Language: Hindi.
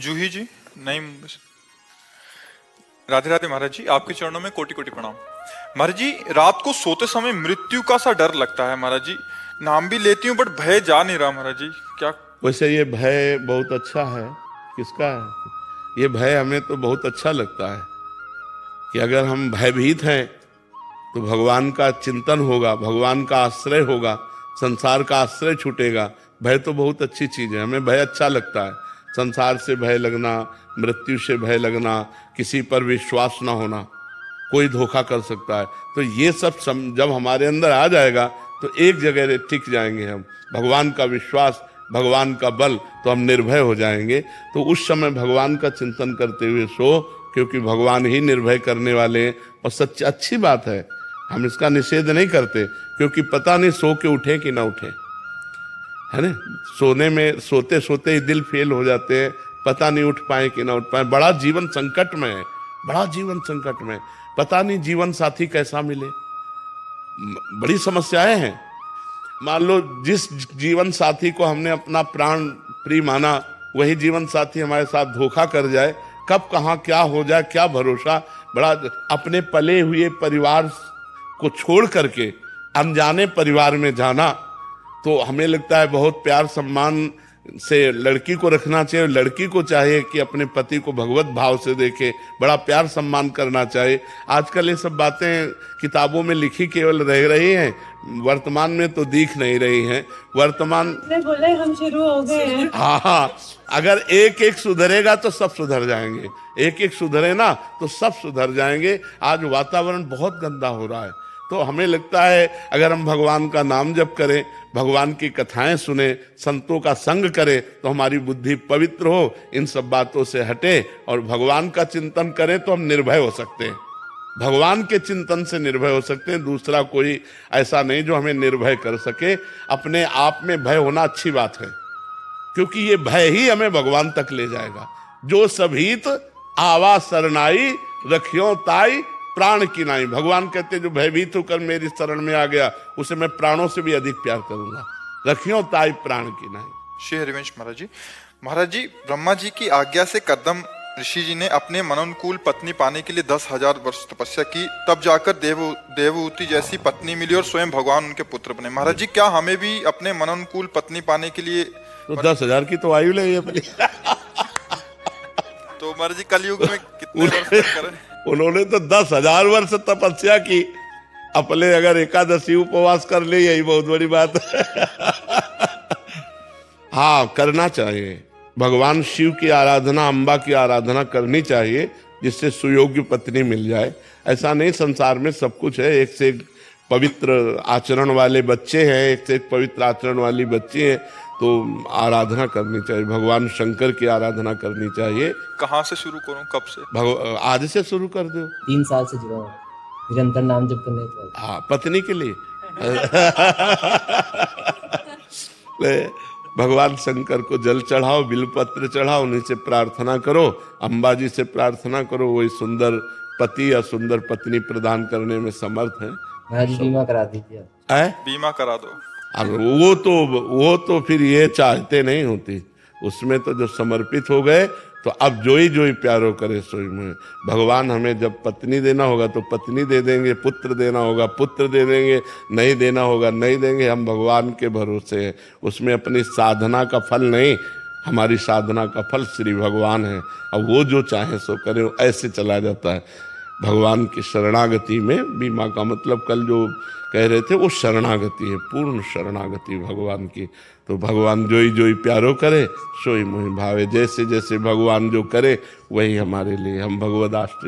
जूही जी, नहीं बस। राधे राधे महाराज जी, आपके चरणों में कोटि कोटि प्रणाम। महाराज जी, रात को सोते समय मृत्यु का सा डर लगता है महाराज जी। नाम भी लेती हूँ बट भय जा नहीं रहा महाराज जी, क्या? वैसे ये भय बहुत अच्छा है। किसका है ये भय? हमें तो बहुत अच्छा लगता है कि अगर हम भयभीत हैं तो भगवान का चिंतन होगा, भगवान का आश्रय होगा, संसार का आश्रय छूटेगा। भय तो बहुत अच्छी चीज है, हमें भय अच्छा लगता है। संसार से भय लगना, मृत्यु से भय लगना, किसी पर विश्वास ना होना, कोई धोखा कर सकता है, तो ये सब जब हमारे अंदर आ जाएगा तो एक जगह टिक जाएंगे हम। भगवान का विश्वास, भगवान का बल, तो हम निर्भय हो जाएंगे। तो उस समय भगवान का चिंतन करते हुए सो, क्योंकि भगवान ही निर्भय करने वाले हैं। और सच अच्छी बात है, हम इसका निषेध नहीं करते, क्योंकि पता नहीं सो के उठे कि ना उठे, है ना। सोने में सोते सोते ही दिल फेल हो जाते हैं, पता नहीं उठ पाए कि ना उठ पाए। बड़ा जीवन संकट में है, बड़ा जीवन संकट में, पता नहीं जीवन साथी कैसा मिले, बड़ी समस्याएं हैं। मान लो जिस जीवन साथी को हमने अपना प्राण प्रिय माना, वही जीवन साथी हमारे साथ धोखा कर जाए, कब कहाँ क्या हो जाए, क्या भरोसा। बड़ा अपने पले हुए परिवार को छोड़ करके अनजाने परिवार में जाना, तो हमें लगता है बहुत प्यार सम्मान से लड़की को रखना चाहिए। लड़की को चाहिए कि अपने पति को भगवत भाव से देखे, बड़ा प्यार सम्मान करना चाहिए। आजकल ये सब बातें किताबों में लिखी केवल रह रही हैं, वर्तमान में तो दिख नहीं रही हैं। वर्तमान बोले हम शुरू हो गए हैं। हाँ, अगर एक एक सुधरेगा तो सब सुधर जाएंगे, एक एक सुधरे ना तो सब सुधर जाएंगे। आज वातावरण बहुत गंदा हो रहा है, तो हमें लगता है अगर हम भगवान का नाम जप करें, भगवान की कथाएं सुने, संतों का संग करें, तो हमारी बुद्धि पवित्र हो, इन सब बातों से हटे और भगवान का चिंतन करें, तो हम निर्भय हो सकते हैं। भगवान के चिंतन से निर्भय हो सकते हैं, दूसरा कोई ऐसा नहीं जो हमें निर्भय कर सके। अपने आप में भय होना अच्छी बात है, क्योंकि ये भय ही हमें भगवान तक ले जाएगा। जो सभीत आवा सरनाई, रखियो ताई प्राण की नाई। भगवान कहते जो भयभीत होकर मेरी शरण में आ गया, उसे मैं प्राणों से भी अधिक प्यार करूंगा। रखियो ताई प्राण की नाई। श्री हरिवंश महाराज जी। महाराज जी, ब्रह्मा जी की आज्ञा से कदम ऋषि जी ने अपने मनोनुकूल पत्नी पाने के लिए 10,000 वर्ष तपस्या की, तब जाकर देवहूति जैसी पत्नी मिली और स्वयं भगवान उनके पुत्र बने। महाराज जी, क्या हमें भी अपने मनोनुकूल पत्नी पाने के लिए तो 10,000 की तो आयु लगी अपनी। तो महाराज जी, कलयुग में कितने वर्ष तक करें? उन्होंने तो 10,000 वर्ष तपस्या की, अपने अगर एकादशी उपवास कर ले, यही बहुत बड़ी बात है। हाँ, करना चाहिए। भगवान शिव की आराधना, अम्बा की आराधना करनी चाहिए, जिससे सुयोग्य पत्नी मिल जाए। ऐसा नहीं, संसार में सब कुछ है, एक से एक पवित्र आचरण वाले बच्चे हैं, एक से एक पवित्र आचरण वाली बच्ची है, तो आराधना करनी चाहिए। भगवान शंकर की आराधना करनी चाहिए। कहाँ से शुरू करूं, कब से? आज से शुरू कर दो। 3 साल से जुड़ा हूं, निरंतर नाम जप करने के बाद। हाँ, पत्नी के लिए। भगवान शंकर को जल चढ़ाओ, बिलपत्र चढ़ाओ, उन्हीं से प्रार्थना करो, अम्बा जी से प्रार्थना करो, वही सुंदर पति या सुंदर पत्नी प्रदान करने में समर्थ है। महाराज जी, बीमा करा दीजिए। बीमा करा दो। अब वो तो फिर ये चाहते नहीं होती, उसमें तो जब समर्पित हो गए तो अब जोई जोई प्यारो करे सोई में। भगवान हमें जब पत्नी देना होगा तो पत्नी दे देंगे, पुत्र देना होगा पुत्र दे देंगे, नहीं देना होगा नहीं देंगे। हम भगवान के भरोसे हैं, उसमें अपनी साधना का फल नहीं, हमारी साधना का फल श्री भगवान है। अब वो जो चाहे सो करे, ऐसे चला जाता है। भगवान की शरणागति में बीमा का मतलब कल जो कह रहे थे, वो शरणागति है, पूर्ण शरणागति भगवान की। तो भगवान जोई जोई प्यारो करे, सोई मोहि भावे। जैसे जैसे भगवान जो करे वही हमारे लिए, हम भगवद आश्रित।